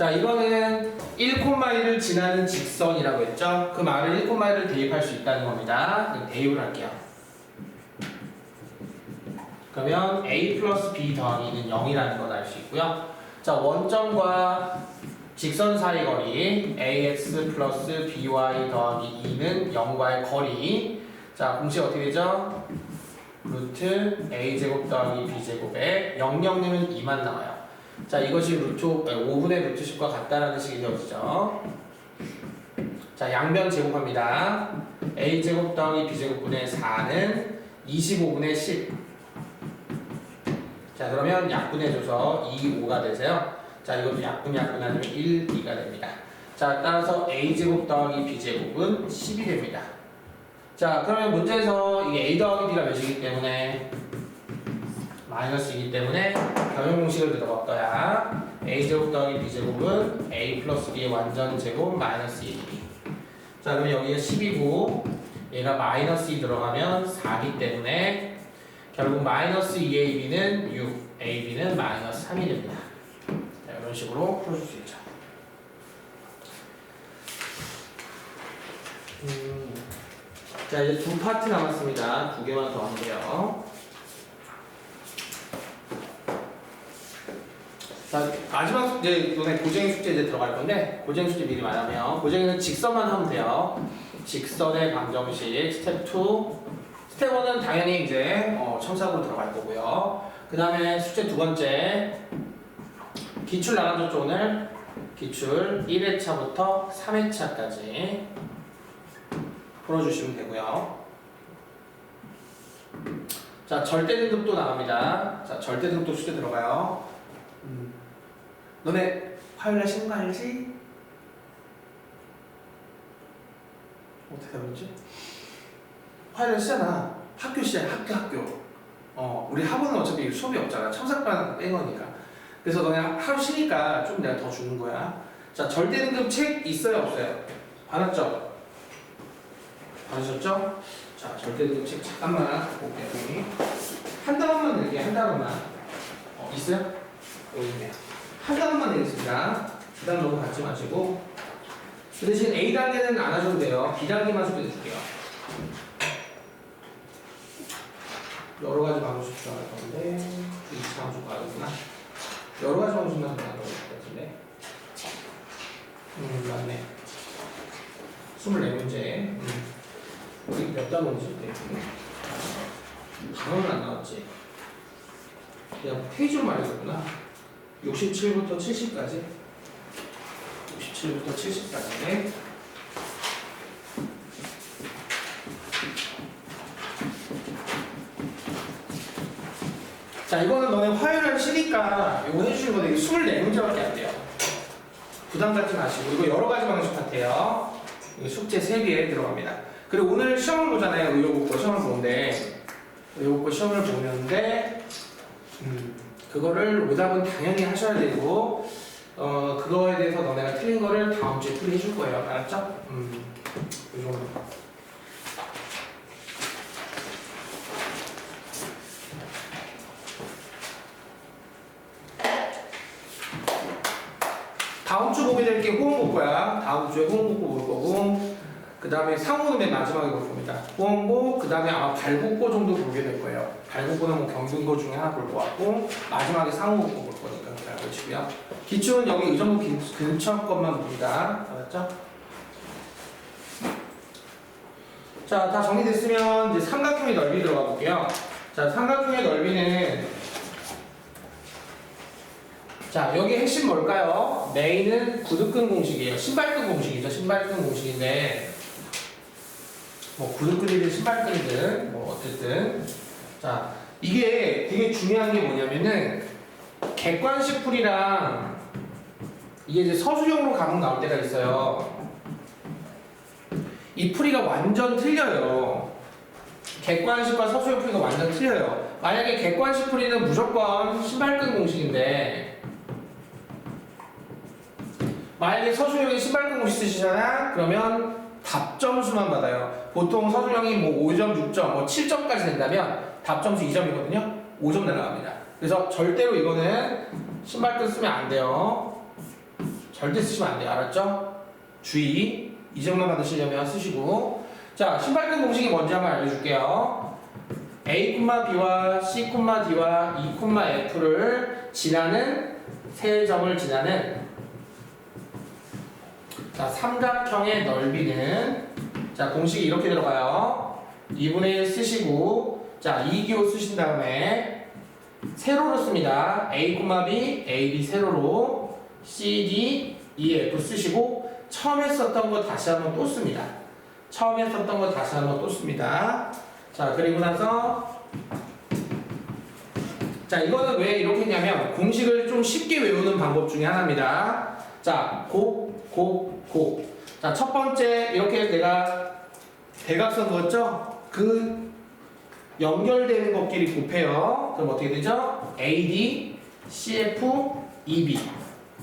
자, 이거는 1,1을 지나는 직선이라고 했죠? 그 말을 1,1을 대입할 수 있다는 겁니다. 대입을 할게요. 그러면 a 플러스 b 더하기 2는 0이라는 걸 알 수 있고요. 자, 원점과 직선 사이 거리 ax 플러스 by 더하기 2는 0과의 거리. 자, 공식 어떻게 되죠? 루트 a제곱 더하기 b제곱에 0, 0 내면 2만 나와요. 자, 이것이 루트 5분의 루트 10과 같다라는 식이 되어지죠. 자, 양변 제곱합니다. a제곱 더하기 b제곱분의 4는 25분의 10. 자, 그러면 약분해줘서 2, 5가 되세요. 자, 이것도 약분하면 1, 2가 됩니다. 자, 따라서 a제곱 더하기 b제곱은 10이 됩니다. 자, 그러면 문제에서 이게 a 더하기 b가 몇이기 때문에 마이너스이기 때문에 변형 공식을 들어갈 거야. a제곱 더하기 b제곱은 a 플러스 b의 완전 제곱 마이너스 1. 자, 그럼 여기가 10이고 얘가 마이너스 2 들어가면 4기 때문에 결국 마이너스 2ab는 6, ab는 마이너스 3이 됩니다. 자, 이런 식으로 풀어줄 수 있죠. 자, 이제 두 파트 남았습니다. 두 개만 더 하면 돼요. 자, 마지막 이제 너네 고쟁이 숙제 이제 들어갈 건데, 고쟁이 숙제 미리 말하면 고쟁이는 직선만 하면 돼요. 직선의 방정식 스텝 2. 스텝 1은 당연히 이제 첨삭으로 들어갈 거고요. 그 다음에 숙제 두 번째 기출 나눠줬죠. 오늘 기출 1회차부터 3회차까지 풀어주시면 되고요. 자, 절대등급도 나갑니다. 자, 절대등급도 숙제 들어가요. 너네 화요일날 쉬는 거 알지? 어떻게 알았지? 화요일날 쉬잖아. 학교 쉬잖아. 학교. 우리 학원은 어차피 수업이 없잖아. 첨삭반 뺀 거니까. 그래서 너네 하루 쉬니까 좀 내가 더 주는 거야. 자, 절대등급 책 있어요, 없어요? 받았죠? 받으셨죠? 자, 절대등급 책 잠깐만 볼게요. 한 단원만 내게, 한 단원만. 있어요? 여기 있네요. 한 단원만 내겠습니다. 그 다음 너무 갖지 마시고. 그 대신 A단계는 안 하셔도 돼요. B단계만 소개해 줄게요. 여러 가지 방식 들어갈 건데, 2차 방식 가겠구나. 여러 가지 방식만 들어갈 것 같은데. 맞네. 24문제. 우리 몇 단원이지? 단원은 안 나왔지. 그냥 페이지로 말해줬구나. 67부터 70까지. 67부터 70까지. 자, 이거는 너네 화요일날 쉬니까 이거 해주신 건데 24문제밖에 안 돼요. 부담 갖지 마시고 이거 여러 가지 방식 같아요. 이거 숙제 3개 들어갑니다. 그리고 오늘 시험을 보잖아요. 의료국고 시험을 보는데 의료국고 시험을 보는데 그거를 오답은 당연히 하셔야 되고 그거에 대해서 너네가 틀린 거를 다음 주에 풀이해 줄 거예요. 알았죠? 이 정도. 다음 주 보게 될 게 호응복고야. 다음 주에 호응복고 볼 거고 그 다음에 상호는 맨 마지막에 볼 겁니다. 호응고, 그 다음에 아마 발복고 정도 보게 될 거예요. 발복고는 뭐 경등고 중에 하나 볼 것 같고 마지막에 상호복고 볼 거니까 잘 보시고요. 기출은 여기 이 정도 근처 것만 봅니다. 알았죠? 자, 다 정리됐으면 이제 삼각형의 넓이 들어가 볼게요. 자, 삼각형의 넓이는 자, 여기 핵심 뭘까요? 메인은 구두끈 공식이에요. 신발끈 공식이죠. 신발끈 공식인데 뭐 구두끈이든 신발끈이든 뭐 어쨌든 자, 이게 되게 중요한 게 뭐냐면은 객관식 풀이랑 이게 이제 서술형으로 감목 나올 때가 있어요. 이 풀이가 완전 틀려요. 객관식과 서술형 풀이가 완전 틀려요. 만약에 객관식 풀이는 무조건 신발끈 공식인데 만약에 서술형이 신발끈 공식 쓰시잖아? 그러면 답점수만 받아요. 보통 서술형이 뭐 5점, 6점, 뭐 7점까지 된다면 답점수 2점이거든요? 5점 날아갑니다. 그래서 절대로 이거는 신발끈 쓰면 안 돼요. 절대 쓰시면 안 돼요. 알았죠? 주의. 이 정도 받으시려면 쓰시고. 자, 신발끈 공식이 뭔지 한번 알려줄게요. A, B와 C, D와 E, F를 지나는 세 점을 지나는 자, 삼각형의 넓이는 자, 공식이 이렇게 들어가요. 2분의 1 쓰시고 자, 2기호 쓰신 다음에 세로로 씁니다. A, B, A, B 세로로 C, D, E, F 쓰시고 처음에 썼던 거 다시 한번 또 씁니다. 처음에 썼던 거 다시 한번 또 씁니다. 자, 그리고 나서 자, 이거는 왜 이렇게 했냐면 공식을 좀 쉽게 외우는 방법 중에 하나입니다. 자, 곱. 자, 첫 번째 이렇게 내가 대각선 그었죠? 그 연결되는 것끼리 곱해요. 그럼 어떻게 되죠? AD, CF, EB.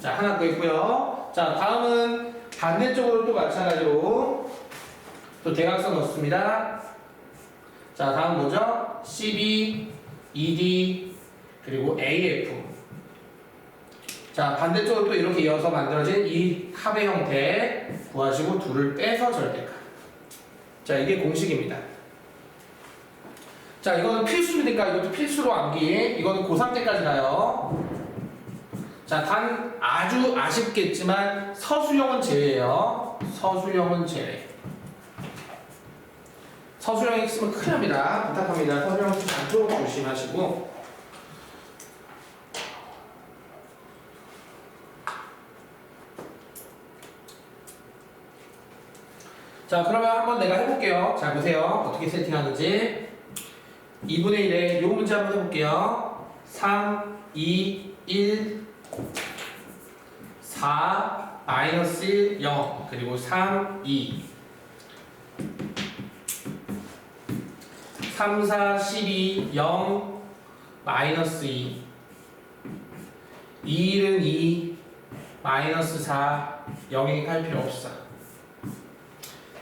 자, 하나 더 있고요. 자, 다음은 반대쪽으로 또 마찬가지로 또 대각선 넣습니다. 자, 다음 뭐죠? CB, ED, 그리고 AF. 자, 반대쪽으로 또 이렇게 이어서 만들어진 이 합의 형태 구하시고 둘을 빼서 절대값. 자, 이게 공식입니다. 자, 이거는 필수니까 이것도 필수로 암기. 이거는 고3 때까지 가요. 자, 단 아주 아쉽겠지만 서술형은 제외예요. 서술형은 제외. 서술형 있으면 큰일 납니다. 부탁합니다. 서술형 좀 조심하시고. 자, 그러면 한번 내가 해볼게요. 자, 보세요. 어떻게 세팅하는지. 2분의 1에 요 문제 한번 해볼게요. 3, 2, 1, 4, 마이너스 1, 0, 그리고 3, 2. 3, 4, 12, 0, 마이너스 2. 2, 1은 2, 마이너스 4, 0이니까 할 필요 없어.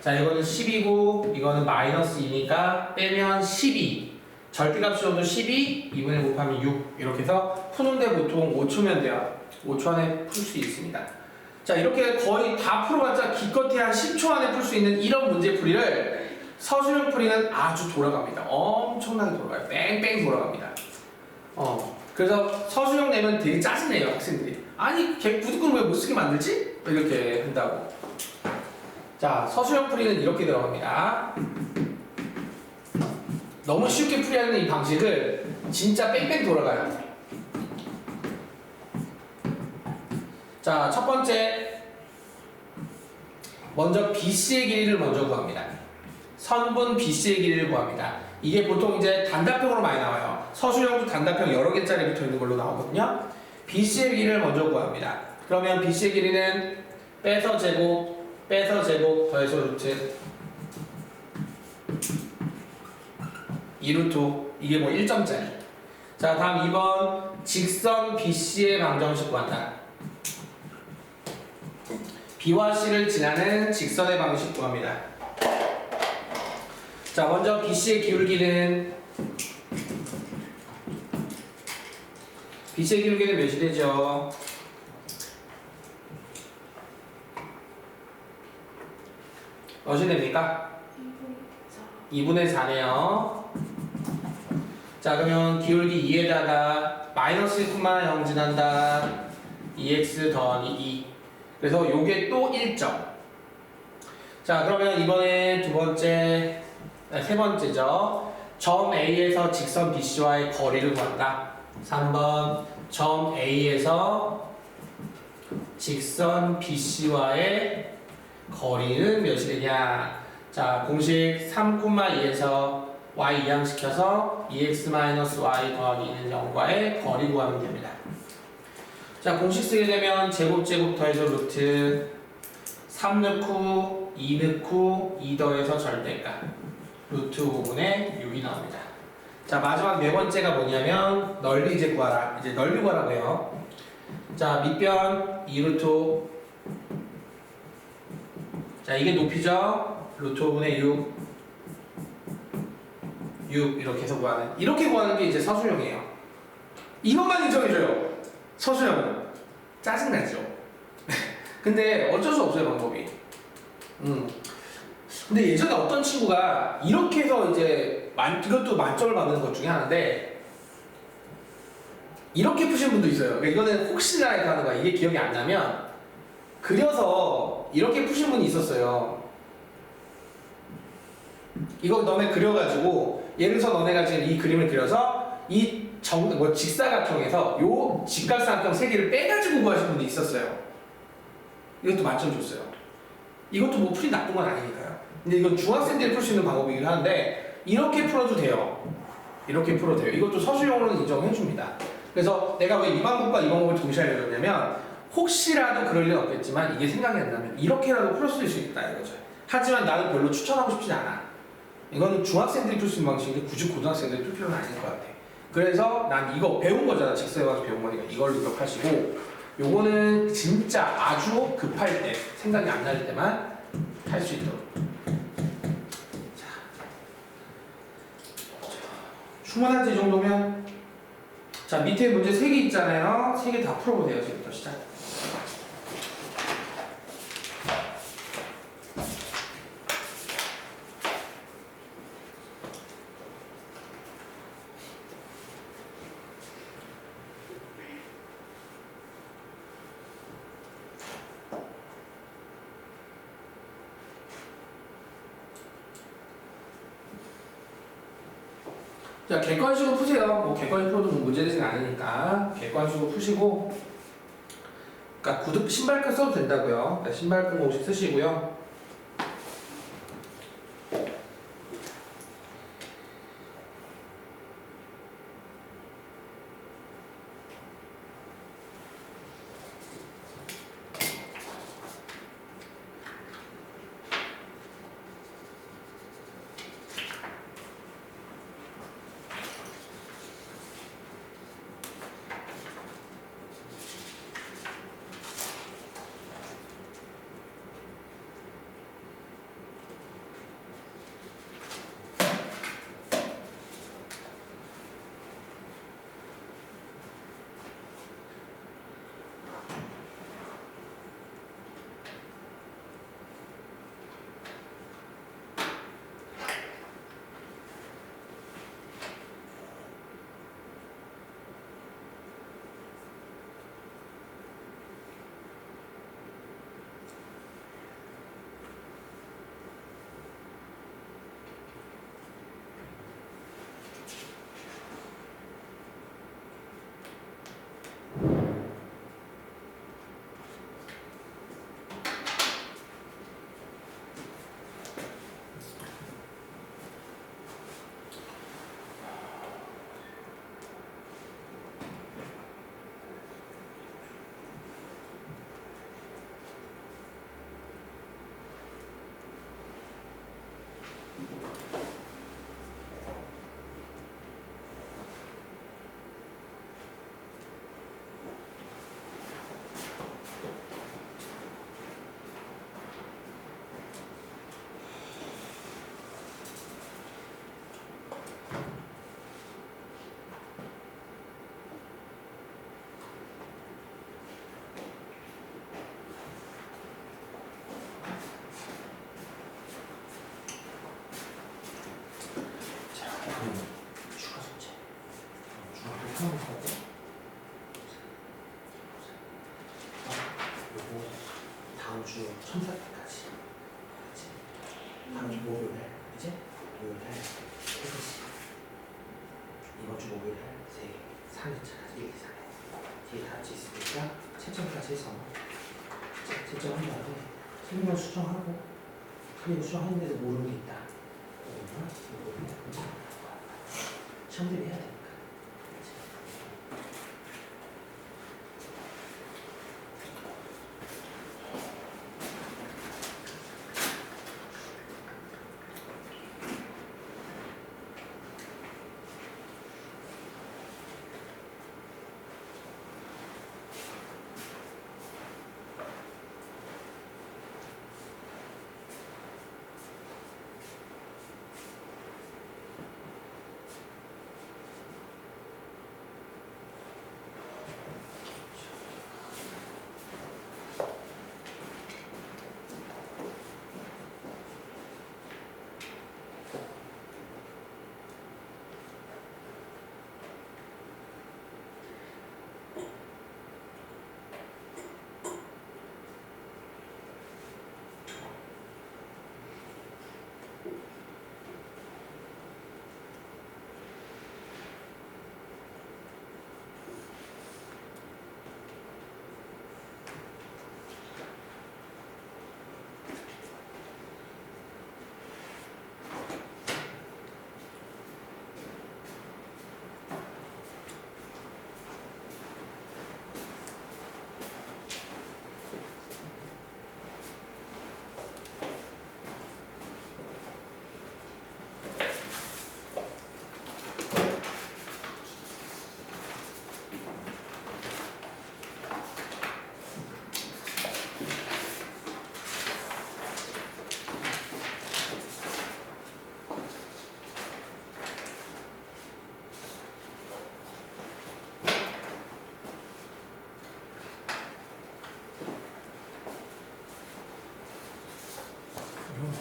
자, 이거는 10이고 이거는 마이너스 2니까 빼면 12. 절대값으로도 12, 2분의 곱하면 6 이렇게 해서 푸는데 보통 5초면 돼요. 5초 안에 풀 수 있습니다. 자, 이렇게 거의 다 풀어봤자 기껏해야 한 10초 안에 풀 수 있는 이런 문제풀이를 서술형 풀이는 아주 돌아갑니다. 엄청나게 돌아가요. 뺑뺑 돌아갑니다. 그래서 서술형 내면 되게 짜증내요, 학생들이. 아니, 걔 부득금 왜 못 쓰게 만들지? 이렇게 한다고. 자, 서술형 풀이는 이렇게 들어갑니다. 너무 쉽게 풀이하는 이 방식을 진짜 뺑뺑 돌아가요. 자, 첫 번째 먼저 BC의 길이를 먼저 구합니다. 선분 BC의 길이를 구합니다. 이게 보통 이제 단답형으로 많이 나와요. 서술형도 단답형 여러 개짜리 붙어 있는 걸로 나오거든요. BC의 길이를 먼저 구합니다. 그러면 BC의 길이는 빼서 제곱 더해서 루트 2루트 이게 뭐 1점짜리. 자, 다음 2번 직선 BC의 방정식 구한다. B와 C를 지나는 직선의 방식 구합니다. 자, 먼저 BC의 기울기는 몇이 되죠? 몇이 됩니까? 2분의 4네요. 자, 그러면 기울기 2에다가 마이너스 1,0 지난다. 2x 더하기 2. 그래서 요게 또 1점. 자, 그러면 이번에 세 번째죠. 점 A에서 직선 BC와의 거리를 구한다. 3번 점 A에서 직선 BC와의 거리는 몇이 되냐? 자, 공식 3,2에서 y 이항시켜서 2x-y 더하기 2는 0과의 거리 구하면 됩니다. 자, 공식 쓰게 되면 제곱 더해서 루트 3 넣고 2 넣고 2 더해서 절대값 루트 5분의 6이 나옵니다. 자, 마지막 네 번째가 뭐냐면 넓이 이제 구하라. 이제 넓이 구하라고요. 자, 밑변 2루트. 자, 이게 높이죠. 루트 5분의 6 이렇게 해서 구하는. 이렇게 구하는 게 이제 서술형이에요. 이것만 인정해줘요. 서술형은 짜증나죠. 근데 어쩔 수 없어요, 방법이. 근데 예전에 어떤 친구가 이렇게 해서 이제 이것도 만점을 받는 것 중에 하나인데 이렇게 푸신 분도 있어요. 그러니까 이거는 혹시나 이렇게 하는 거야. 이게 기억이 안 나면 그려서 이렇게 푸신 분이 있었어요. 이거 너네 그려가지고 예를 들어서 너네가 지금 이 그림을 그려서 이 직사각형에서 요 직각삼각형 세 개를 빼가지고 구하신 분이 있었어요. 이것도 만점 줬어요. 이것도 뭐 풀이 나쁜 건 아니니까요. 근데 이건 중학생들이 풀 수 있는 방법이긴 한데 이렇게 풀어도 돼요. 이렇게 풀어도 돼요. 이것도 서술형으로는 인정해 줍니다. 그래서 내가 왜 이 방법과 이 방법을 동시에 알려줬냐면 혹시라도 그럴 일은 없겠지만 이게 생각이 안 나면 이렇게라도 풀 수 있다 이거죠. 하지만 나는 별로 추천하고 싶지 않아. 이거는 중학생들이 풀 수 있는 방식인데 굳이 고등학생들이 풀 필요는 아닐 것 같아. 그래서 난 이거 배운 거잖아. 직선에 가서 배운 거니까 이걸로 기억하시고 요거는 진짜 아주 급할 때 생각이 안 날 때만 할 수 있도록. 충분하지 이 정도면? 자 밑에 문제 3개 있잖아요. 3개 다 풀어보세요. 지금부터 시작. 자, 객관식으로 푸세요. 뭐 객관식으로 풀어도 문제되진 않으니까 객관식으로 푸시고, 그러니까 구두 신발끈 써도 된다고요. 그러니까 신발끈 공식 쓰시고요. 추가 숙제. 중학교 수학하고 요거 다음 주 첨삭 때까지. 다음 주 목요일에, 그치? 목요일에 3시. 이번 주 목요일에 3개. 4년차까지 1, 2, 3회. 뒤에 다 같이 있으니까 채점까지 해서 채점한 다음에 틀린 걸 수정하고 틀린 거 수정했는데도 모르는 게 있다. 시험 대비 해야 되니까.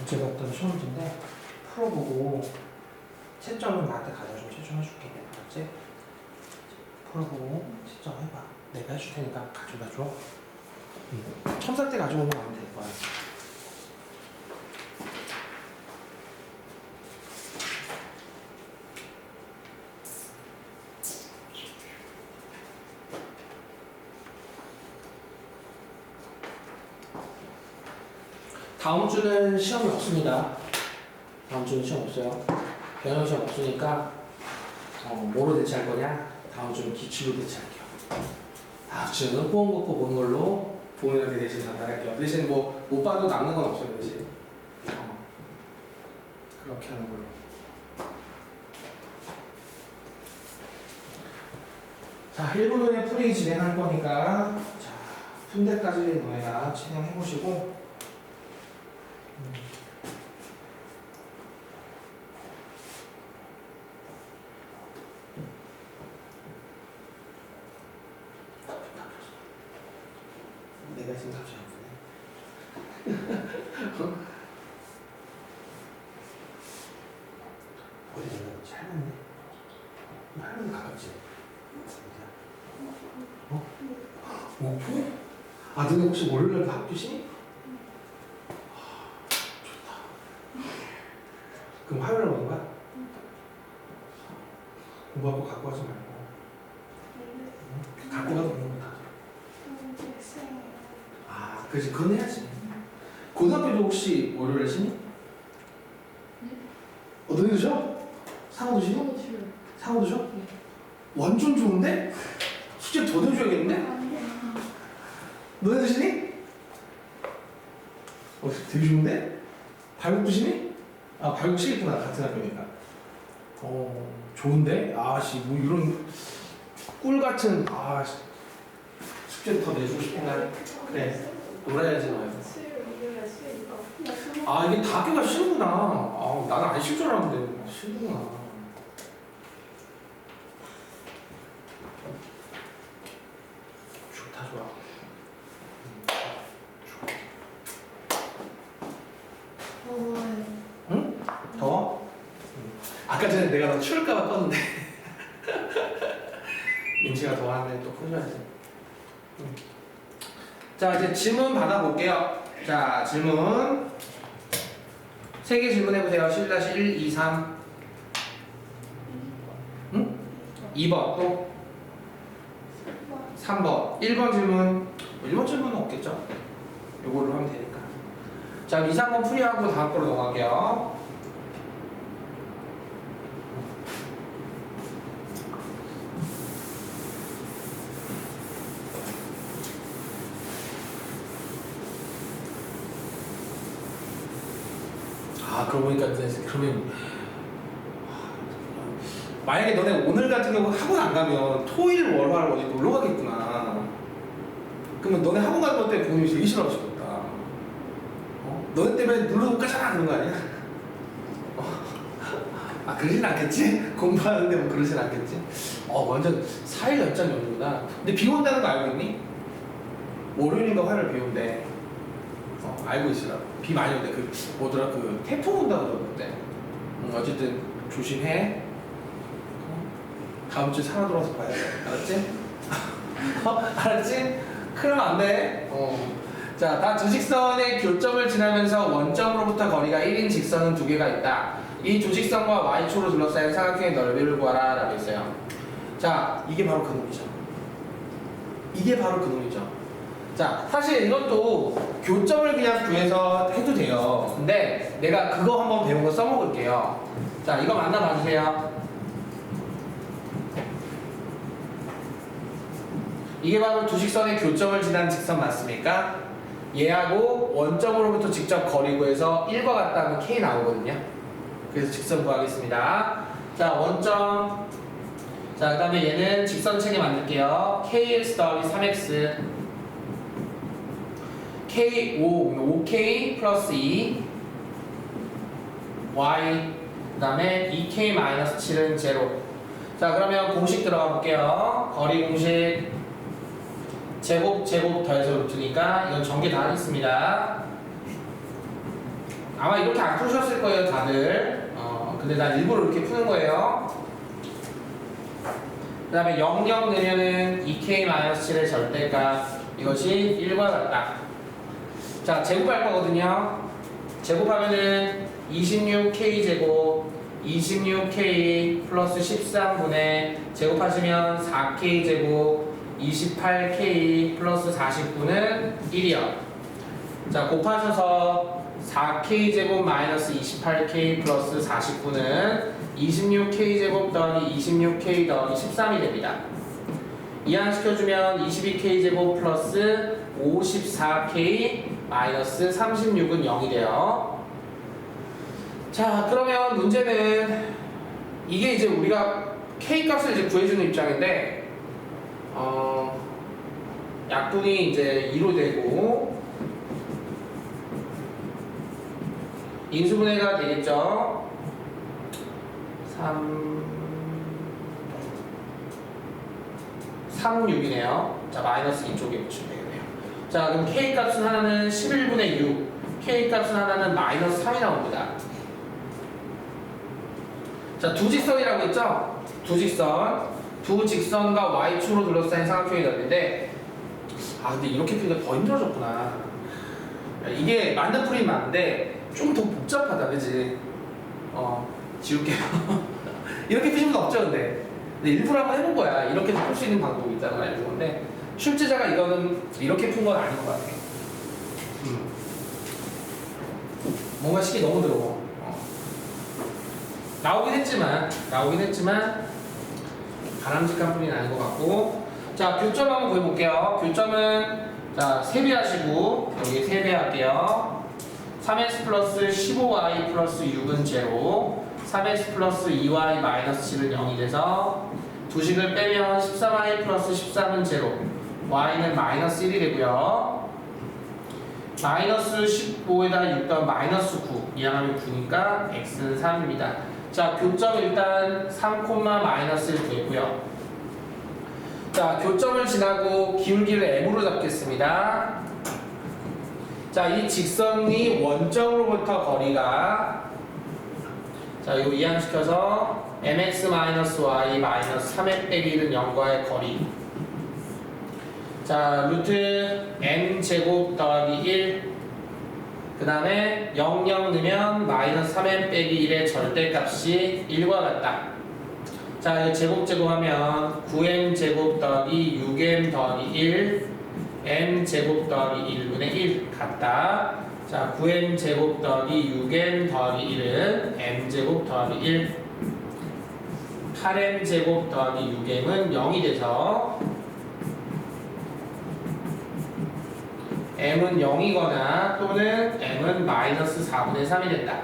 제가 어떤 시험 문제인데 풀어보고 채점은 나한테 가져줘. 채점해줄게. 알았지? 풀어보고 채점해봐. 내가 해줄 테니까 가져다 줘. 첨삭 때 가져오면 안 될 거야. 다음 주는 시험이 없습니다. 다음 주는 시험 없어요. 병영 시험 없으니까 뭐로 대체할 거냐? 다음 주는 기출로 대체할게요. 다음 주는 호응 걷고 보는 걸로 보이는데 대신 전달할게요. 대신 뭐 못 봐도 남는 건 없어요. 대신 그렇게 하는 걸로. 자, 1분 후에 풀이 진행할 거니까 자, 푼 데까지 너네가 진행해보시고 내가 지금 답이 안 보네. 어디 내가 할머니? 할머니 가깝지? 어? 목포? 아, 너네 혹시 월요일날 학교시니? 좋다. 그럼 화요일에 오는 거야? 공부하고 갖고 가지 말고. 갖고 가도 되는 거다. 아, 그렇지. 그건 해야지. 고등학교도 혹시 월요일에 쉬니? 너희도 쉬어? 상호도 쉬니? 상호도 쉬어? 완전 좋은데? 숙제 더 내줘야겠는데? 너네도 쉬니? 되게 좋은데? 발국도 쉬니? 아, 발국 쉬겠구나. 같은 학교니까. 좋은데? 아씨, 뭐 이런 꿀 같은, 숙제 더 내주고 싶은 날. 그래. 놀아야지, 너희. 아, 이게 다 학교가 쉬는구나. 나는 안 쉴 줄 알았는데. 쉬는구나. 좋다, 좋아. 응? 더워? 아까 전에 내가 너 추울까봐 껐는데. 민지가 더워하는데 또 꺼줘야지. 자, 이제 질문 받아볼게요. 자, 질문. 3개 질문해보세요. 11-1, 2, 3. 응? 2번 또? 3번. 1번 질문. 1번 질문은 없겠죠? 요걸로 하면 되니까. 자, 2, 3번 풀이하고 다음 거로 넘어갈게요. 그러고 보니까 그러면 만약에 너네 오늘 같은 경우 학원 안 가면 토일 월화를 어디 놀러 가겠구나. 그러면 너네 학원 가는 것 때문에 부모님이 되게 싫어하시겠다. 너네 때문에 놀러 못 가잖아 그런 거 아니야? 그러진 않겠지? 공부하는데 뭐 그러진 않겠지? 완전 4일 연장 연구구나. 근데 비 온다는 거 알고 있니? 월요일인가 화요일 비 온대. 알고 있으라. 비 많이 온대. 뭐더라, 태풍 온다고 그러던데. 어쨌든 조심해. 다음 주에 살아 돌아서 봐야 돼. 알았지? 알았지? 그러면 안 돼. 자, 다 두 직선의 교점을 지나면서 원점으로부터 거리가 1인 직선은 2개가 있다. 이 두 직선과 y축으로 둘러싸인 삼각형의 넓이를 구하라 라고 했어요. 자, 이게 바로 그 놈이죠. 이게 바로 그 놈이죠. 자, 사실 이것도 교점을 그냥 구해서 해도 돼요. 근데 내가 그거 한번 배운 거 써먹을게요. 자, 이거 만나 봐주세요. 이게 바로 두 직선의 교점을 지난 직선 맞습니까? 얘하고 원점으로부터 직접 거리 구해서 1과 같다 하면 K 나오거든요. 그래서 직선 구하겠습니다. 자, 원점. 자, 그 다음에 얘는 직선체계 만들게요. KX 더하기 3X K 5K 플러스 2 Y 그 다음에 2K 마이너스 7은 제로. 자, 그러면 공식 들어가 볼게요. 거리 공식 제곱 더해서 루트니까 이건 전개 다 하겠습니다. 아마 이렇게 안 푸셨을 거예요, 다들. 근데 난 일부러 이렇게 푸는 거예요. 그 다음에 00 넣으면은 2k-7의 절대값 이것이 1과 같다. 자, 제곱할 거거든요. 제곱하면은 26k 제곱 26k 플러스 13분의 제곱하시면 4k 제곱 28k 플러스 49는 1이요. 자, 곱하셔서 4k 제곱 마이너스 28k 플러스 49는 26k 제곱 더하기 26k 더하기 13이 됩니다. 이항시켜주면 22k 제곱 플러스 54k 마이너스 36은 0이 돼요. 자, 그러면 문제는 이게 이제 우리가 k 값을 이제 구해주는 입장인데 약분이 이제 2로 되고 인수분해가 되겠죠. 36이네요. 자, 마이너스 이쪽에 붙이면 되겠네요. 자, 그럼 k 값은 하나는 11분의 6, k 값은 하나는 마이너스 3이 나옵니다. 자, 두 직선이라고 했죠? 두 직선. 두 직선과 y축으로 둘러싸인 삼각형이 넓인데, 근데 이렇게 푸니까 더 힘들어졌구나. 이게 맞는 풀이는 맞는데 좀 더 복잡하다, 그지? 지울게요. 이렇게 푸시면 없죠, 근데 일부러 한번 해본 거야. 이렇게 풀 수 있는 방법이 있다고 알려준 건데, 출제자가 이거는 이렇게 푼 건 아닌 것 같아. 뭔가 식이 너무 들어. 나오긴 했지만 바람직한 풀이는 아닌 것 같고. 자, 교점 한번 구해볼게요. 교점은 자, 세배하시고 여기 세배할게요. 3x 플러스 15y 플러스 6은 제로, 3x 플러스 2y 마이너스 7은 0이 돼서 두식을 빼면 13y 플러스 13은 제로, y는 마이너스 1이 되고요. 마이너스 15에다 6 더하면 마이너스 9, 이항하면 9니까 x는 3입니다. 자, 교점 일단 3, 마이너스 1 구했고요. 자, 교점을 지나고 기울기를 m으로 잡겠습니다. 자, 이 직선이 원점으로부터 거리가, 자, 이거 이항시켜서 mx-y 3x 빼기 1은 0과의 거리. 자, 루트 m제곱 더하기 1, 그 다음에 00 넣으면 마이너스 3m 빼기 1의 절대값이 1과 같다. 자, 이거 제곱하면 9m 제곱 더하기 6m 더하기 1, m 제곱 더하기 1분의 1 같다. 자, 9m 제곱 더하기 6m 더하기 1은 m 제곱 더하기 1, 8m 제곱 더하기 6m은 0이 돼서 m은 0이거나 또는 m은 마이너스 4분의 3이 된다.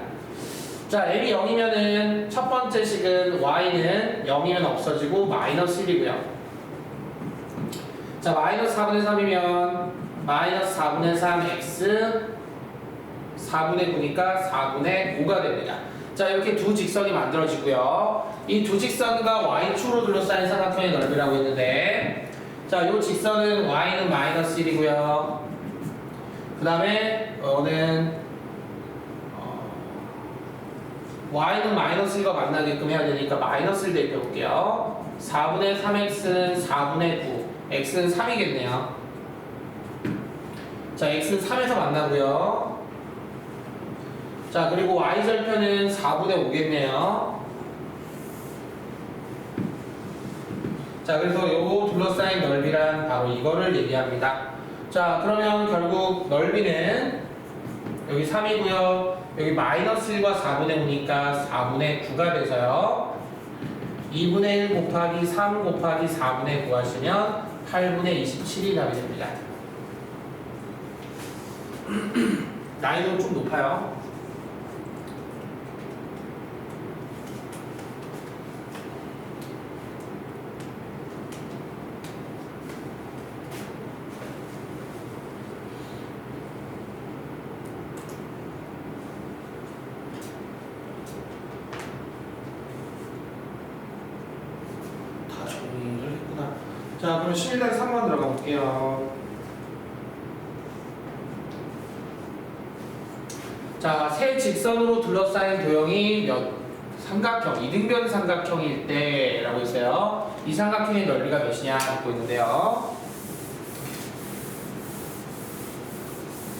자, m이 0이면은 첫 번째 식은 y는 0이면 없어지고 마이너스 1이고요. 자, 마이너스 4분의 3이면 마이너스 4분의 3 x 4분의 9니까 4분의 5가 됩니다. 자, 이렇게 두 직선이 만들어지고요. 이 두 직선과 y축으로 둘러싸인 삼각형의 넓이라고 했는데, 자, 이 직선은 y는 마이너스 1이고요. 그 다음에 y는 마이너스 1과 만나게끔 해야 되니까 마이너스 1 대입해볼게요. 4분의 3x는 4분의 9, x는 3이겠네요. 자, x는 3에서 만나고요. 자, 그리고 y절편은 4분의 5겠네요. 자, 그래서 요거 둘러싸인 넓이란 바로 이거를 얘기합니다. 자, 그러면 결국 넓이는 여기 3이고요. 여기 마이너스 1과 4분의 5니까 4분의 9가 돼서요. 2분의 1 곱하기 3 곱하기 4분의 9 하시면 8분의 27이 답이 됩니다. 난이도는 좀 높아요. 자, 그럼 11단에 3번 들어가 볼게요. 자, 세 직선으로 둘러싸인 도형이 삼각형, 이등변 삼각형일 때라고 했어요. 이 삼각형의 넓이가 몇이냐 묻고 있는데요.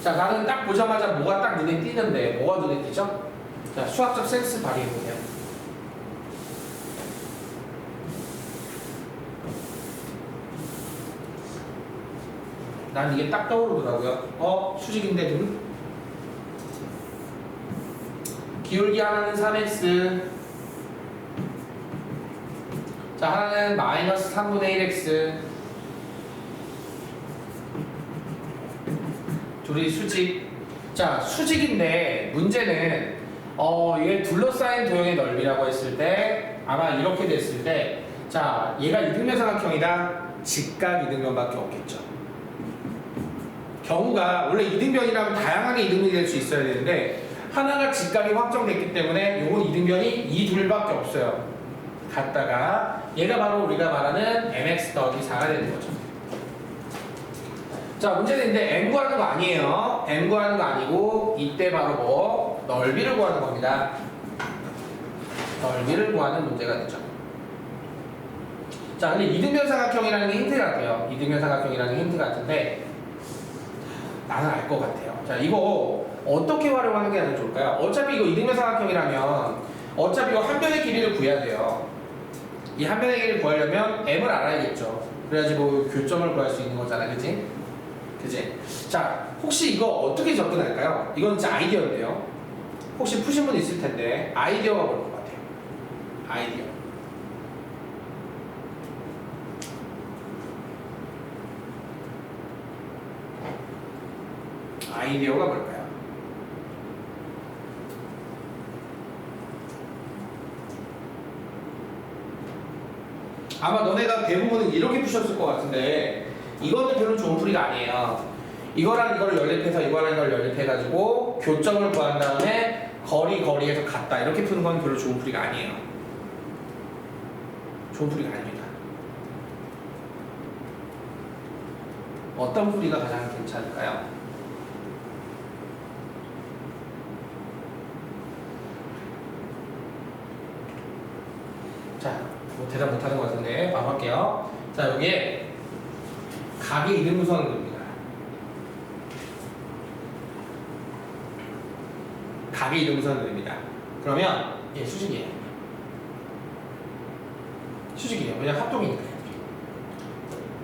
자, 나는 딱 보자마자 뭐가 딱 눈에 띄는데, 뭐가 눈에 띄죠? 자, 수학적 센스 발휘해보세요. 난 이게 딱 떠오르더라고요. 수직인데 눈? 기울기 하나는 3x, 자, 하나는 마이너스 3분의 1x, 둘이 수직. 자, 수직인데 문제는 얘 둘러싸인 도형의 넓이라고 했을 때 아마 이렇게 됐을 때, 자, 얘가 이등변 삼각형이다. 직각 이등변밖에 없겠죠. 경우가 원래 이등변이라면 다양하게 이등변이 될 수 있어야 되는데 하나가 직각이 확정됐기 때문에 요건 이등변이 이 둘밖에 없어요. 갔다가 얘가 바로 우리가 말하는 mx 더하기 4가 되는 거죠. 자, 문제는 근데 m 구하는 거 아니에요. m 구하는 거 아니고 이때 바로 뭐 넓이를 구하는 겁니다. 넓이를 구하는 문제가 되죠. 자, 근데 이등변 삼각형이라는 게 힌트 같아요. 이등변 삼각형이라는 게 힌트 같은데 나는 알 것 같아요. 자, 이거 어떻게 활용하는 게 가장 좋을까요? 어차피 이거 이등변 삼각형이라면 어차피 이거 한 변의 길이를 구해야 돼요. 이 한 변의 길이를 구하려면 m을 알아야겠죠. 그래야지 뭐 교점을 구할 수 있는 거잖아, 그치? 그치? 자, 혹시 이거 어떻게 접근할까요? 이건 진짜 아이디어인데요. 혹시 푸신 분 있을 텐데 아이디어가 뭘 것 같아요? 아이디어. 아이디어가 뭘까요? 아마 너네가 대부분은 이렇게 푸셨을 것 같은데 이거는 별로 좋은 풀이가 아니에요. 이거랑 이거를 연립해서 이거랑 이걸 연립해가지고 교점을 구한 다음에 거리에서 같다 이렇게 푸는 건 별로 좋은 풀이가 아니에요. 좋은 풀이가 아닙니다. 어떤 풀이가 가장 괜찮을까요? 자, 뭐 대답 못하는 것 같은데 바로 할게요. 자, 여기에 각의 이등분선을 그립니다. 각의 이등분선을 그립니다. 그러면 얘 수직이에요. 수직이에요. 왜냐면 합동이니까요.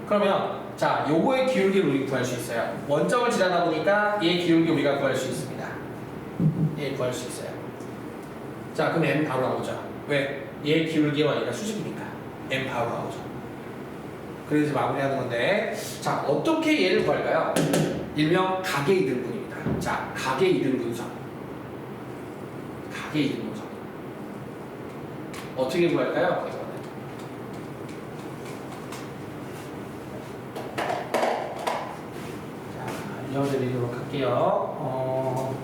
그러면 자, 요거의 기울기를 우리 구할 수 있어요. 원점을 지나다 보니까 얘 기울기 우리가 구할 수 있습니다. 얘 구할 수 있어요. 자, 그럼 m 바로 나오죠. 왜? 얘 기울기와 얘가 수직이니까 m 바로 나오죠. 그래서 마무리하는 건데, 자, 어떻게 얘를 구할까요? 일명 각의 이등분입니다. 자, 각의 이등분선. 각의 이등분선. 어떻게 구할까요? 이거는. 자, 이어드리도록 할게요.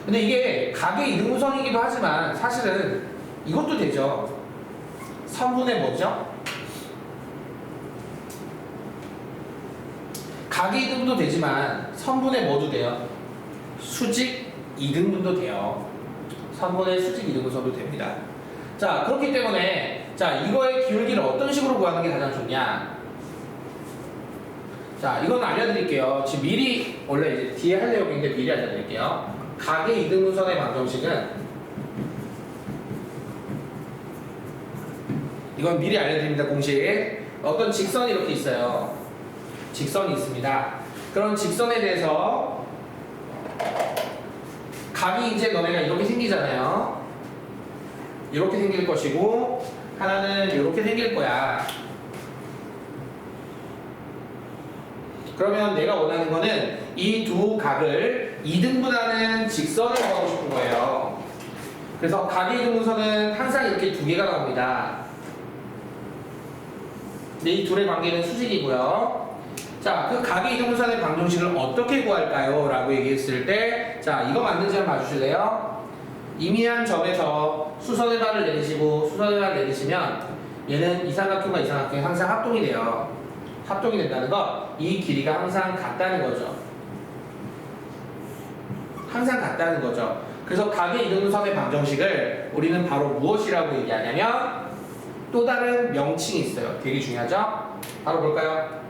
근데 이게 각의 이등분선이기도 하지만 사실은 이것도 되죠. 선분의 뭐죠? 각의 이등분도 되지만 선분의 뭐도 돼요? 수직 이등분도 돼요. 선분의 수직 이등분선도 됩니다. 자, 그렇기 때문에 자, 이거의 기울기를 어떤 식으로 구하는 게 가장 좋냐? 자, 이건 알려드릴게요. 지금 미리 원래 이제 뒤에 할 내용인데 미리 알려드릴게요. 각의 이등분선의 방정식은 이건 미리 알려드립니다. 공식. 어떤 직선이 이렇게 있어요. 직선이 있습니다. 그런 직선에 대해서 각이 이제 너네가 이렇게 생기잖아요. 이렇게 생길 것이고 하나는 이렇게 생길 거야. 그러면 내가 원하는 거는 이 두 각을 이등분하는 직선을 구하고 싶은 거예요. 그래서 각의 이등분선은 항상 이렇게 두 개가 나옵니다. 근데 이 둘의 관계는 수직이고요. 자, 그 각의 이등분선의 방정식을 어떻게 구할까요? 라고 얘기했을 때, 자, 이거 맞는지 한번 봐주실래요? 임의한 점에서 수선의 발을 내리시고 수선의 발을 내리시면 얘는 이 삼각형과 이 삼각형이 항상 합동이 돼요. 합동이 된다는 거, 이 길이가 항상 같다는 거죠. 항상 같다는 거죠. 그래서 각의 이등분선의 방정식을 우리는 바로 무엇이라고 얘기하냐면 또 다른 명칭이 있어요. 되게 중요하죠? 바로 볼까요?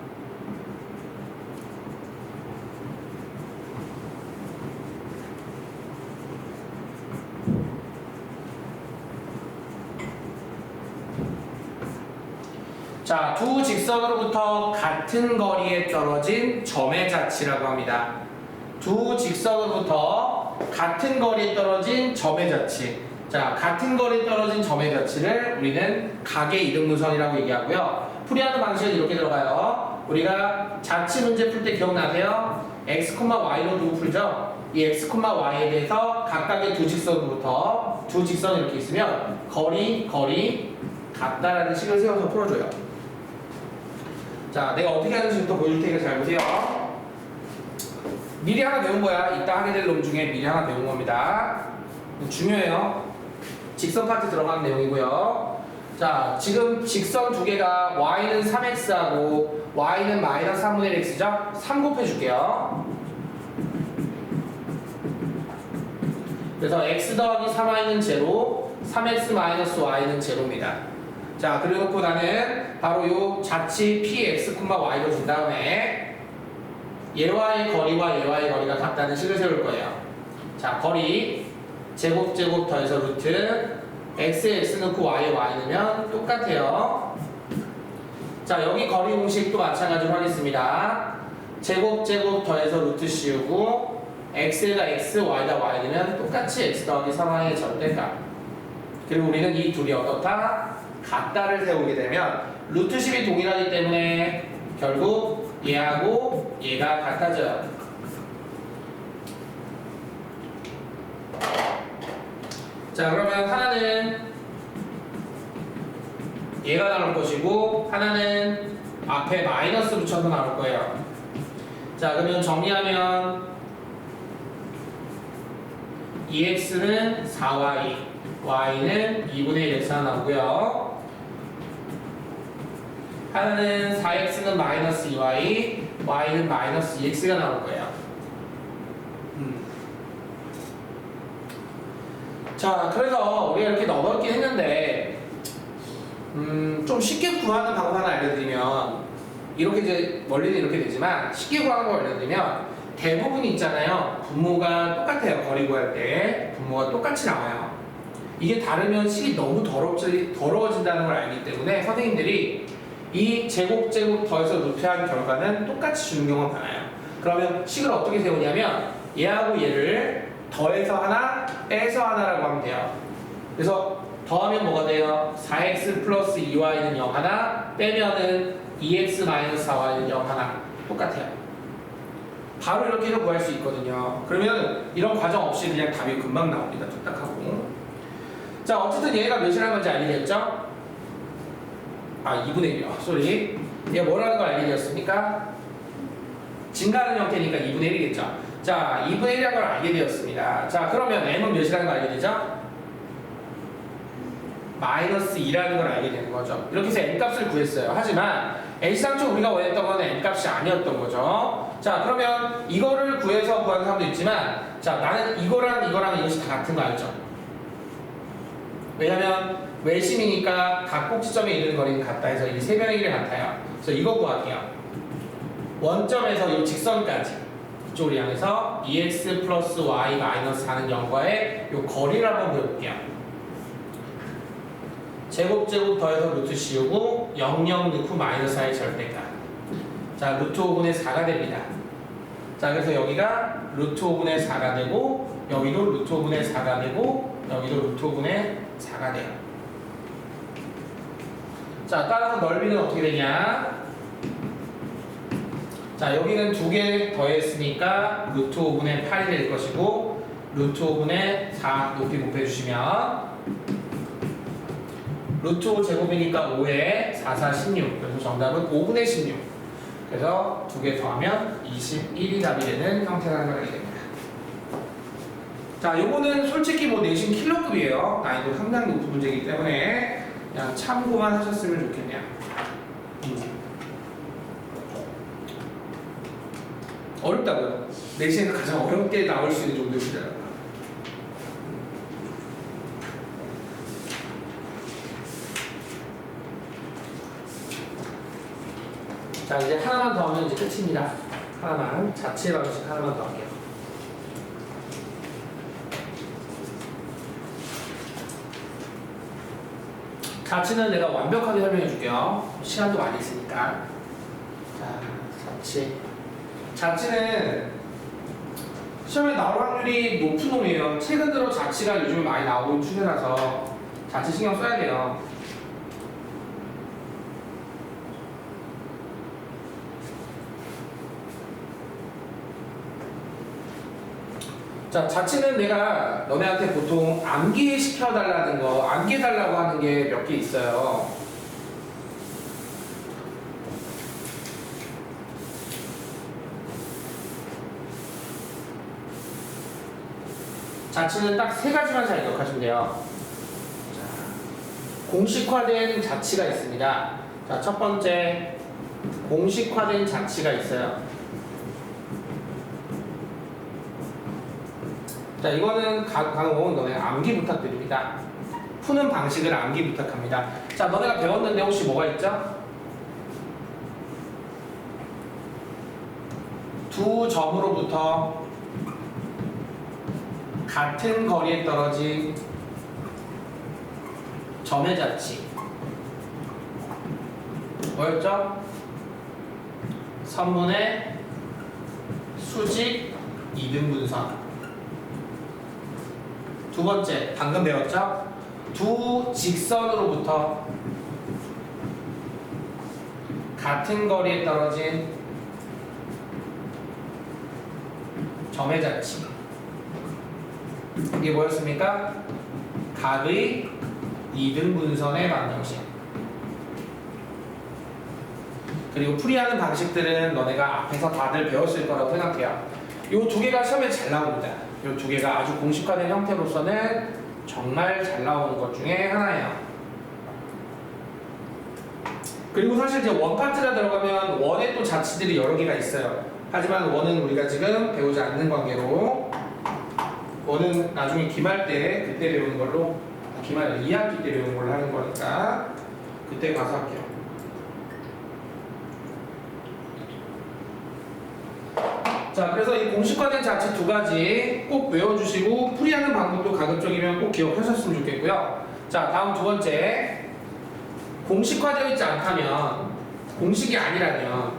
자, 두 직선으로부터 같은 거리에 떨어진 점의 자치라고 합니다. 두 직선으로부터 같은 거리에 떨어진 점의 자치. 자, 같은 거리에 떨어진 점의 자치를 우리는 각의 이등분선이라고 얘기하고요. 풀이하는 방식은 이렇게 들어가요. 우리가 자치 문제 풀 때 기억나세요? x, y로 두고 풀죠? 이 x, y에 대해서 각각의 두 직선으로부터 두 직선이 이렇게 있으면 거리 같다라는 식을 세워서 풀어줘요. 자, 내가 어떻게 하는지 또 보여줄 테니까 잘 보세요. 미리 하나 배운 거야. 이따 하게 될 놈 중에 미리 하나 배운 겁니다. 중요해요. 직선 파트 들어가는 내용이고요. 자, 지금 직선 두 개가 y는 3x하고 y는 마이너스 3분의 1x죠? 3 곱해줄게요. 그래서 x 더하기 3y는 제로, 3x 마이너스 y는 제로입니다. 자, 그래놓고 나는 바로 요 자치 px, y로 준 다음에 얘와의 거리와 얘와의 거리가 같다는 식을 세울 거예요. 자, 거리 제곱 더해서 루트 x에 x 넣고 y에 y 넣으면 똑같아요. 자, 여기 거리 공식도 마찬가지로 하겠습니다. 제곱 더해서 루트 씌우고 x에다 x, y에다 y 넣으면 똑같이 x 더하기 3y의 절대값. 그리고 우리는 이 둘이 어떻다? 같다를 세우게 되면 루트 10이 동일하기 때문에 결국 얘하고 얘가 같아져요. 자, 그러면 하나는 얘가 나올 것이고 하나는 앞에 마이너스 붙여서 나올 거예요. 자, 그러면 정리하면 2x는 4y, y는 2분의 1x 나오고요. 하나는 4x는 마이너스 2y, y는 마이너스 2x가 나올 거예요. 자, 그래서 우리가 이렇게 넣어놓긴 했는데 좀 쉽게 구하는 방법 하나 알려드리면 이렇게 이제 원리는 이렇게 되지만 쉽게 구하는 거 알려드리면 대부분 있잖아요. 분모가 똑같아요. 거리 구할 때 분모가 똑같이 나와요. 이게 다르면 식이 너무 더러워진다는 걸 알기 때문에 선생님들이 이 제곱 더해서 루트한 결과는 똑같이 주는 경우가 많아요. 그러면 식을 어떻게 세우냐면 얘하고 얘를 더해서 하나, 빼서 하나라고 하면 돼요. 그래서 더하면 뭐가 돼요? 4x 플러스 2y는 0 하나, 빼면은 2x 마이너스 4y는 0 하나. 똑같아요. 바로 이렇게 해서 구할 수 있거든요. 그러면 이런 과정 없이 그냥 답이 금방 나옵니다. 뚝딱하고. 자, 어쨌든 얘가 몇이라는 건지 알게 됐죠? 아, 2분의 1이요. 쏘리. 얘가 뭐라는 걸 알게 되었습니까? 증가하는 형태니까 2분의 1이겠죠. 자, 2분의 1이라는 걸 알게 되었습니다. 자, 그러면 m은 몇이라는 걸 알게 되죠? 마이너스 2라는 걸 알게 되는 거죠. 이렇게 해서 m값을 구했어요. 하지만 H상초 우리가 원했던 건 m값이 아니었던 거죠. 자, 그러면 이거를 구해서 구하는 사람도 있지만, 자, 나는 이거랑 이것이 다 같은 거 알죠? 왜냐면 외심이니까 각 꼭지점에 이르는 거리는 같다 해서 이 세 변의 길이 같아요. 그래서 이거 구할게요. 원점에서 이 직선까지 이쪽으로 향해서 2x 플러스 y 마이너스 4는 0과의 이 거리를 한번 구해볼게요. 제곱 더해서 루트 씌우고 0 넣고 마이너스 4의 절대값. 자, 루트 5분의 4가 됩니다. 자, 그래서 여기가 루트 5분의 4가 되고 여기도 루트 5분의 4가 되고 여기도 루트 5분의 4가 돼요. 자, 따라서 넓이는 어떻게 되냐? 자, 여기는 두 개 더했으니까 루트 5분의 8이 될 것이고 루트 5분의 4 높이 곱해주시면 루트 5 제곱이니까 5에 4, 4, 16. 그래서 정답은 5분의 16. 그래서 두 개 더하면 21이 답이 되는 형태가 나타나게 됩니다. 자, 요거는 솔직히 뭐 내신 킬러급이에요. 난이도 상당히 높은 문제이기 때문에 그냥 참고만 하셨으면 좋겠네요. 어렵다고요. 내신에서 가장 어렵게 나올 수 있는 정도입니다. 자, 이제 하나만 더 하면 이제 끝입니다. 하나만, 자체 방식 하나만 더 할게요. 자체는 내가 완벽하게 설명해 줄게요. 시간도 많이 있으니까. 자, 자체. 자체는 시험에 나올 확률이 높은 놈이에요. 최근 들어 자체가 요즘 많이 나오는 추세라서 자체 신경 써야 돼요. 자, 자체는 내가 너네한테 보통 암기시켜달라는 거, 암기해달라고 하는 게 몇 개 있어요. 자체는 딱 세 가지만 잘 기억하시면 돼요. 자, 공식화된 자치가 있습니다. 자, 첫 번째, 공식화된 자치가 있어요. 자, 이거는 강호 너네 암기 부탁드립니다. 푸는 방식을 암기 부탁합니다. 자, 너네가 배웠는데 혹시 뭐가 있죠? 두 점으로부터 같은 거리에 떨어진 점의 자치. 뭐였죠? 선분의 수직 이등분선. 두 번째, 방금 배웠죠? 두 직선으로부터 같은 거리에 떨어진 점의 자치. 이게 뭐였습니까? 각의 이등분선의 방정식. 그리고 풀이하는 방식들은 너네가 앞에서 다들 배웠을 거라고 생각해요. 이 두 개가 시험에 잘 나옵니다. 이 두 개가 아주 공식화된 형태로서는 정말 잘 나오는 것 중에 하나예요. 그리고 사실 이제 원 파트가 들어가면 원에 또 자치들이 여러 개가 있어요. 하지만 원은 우리가 지금 배우지 않는 관계로 원은 나중에 기말 때 그때 배우는 걸로, 기말 2학기 때 배우는 걸로 하는 거니까 그때 가서 할게요. 자, 그래서 이 공식화된 자치 두 가지 꼭 외워주시고 풀이하는 방법도 가급적이면 꼭 기억하셨으면 좋겠고요. 자, 다음 두 번째, 공식화되어 있지 않다면, 공식이 아니라면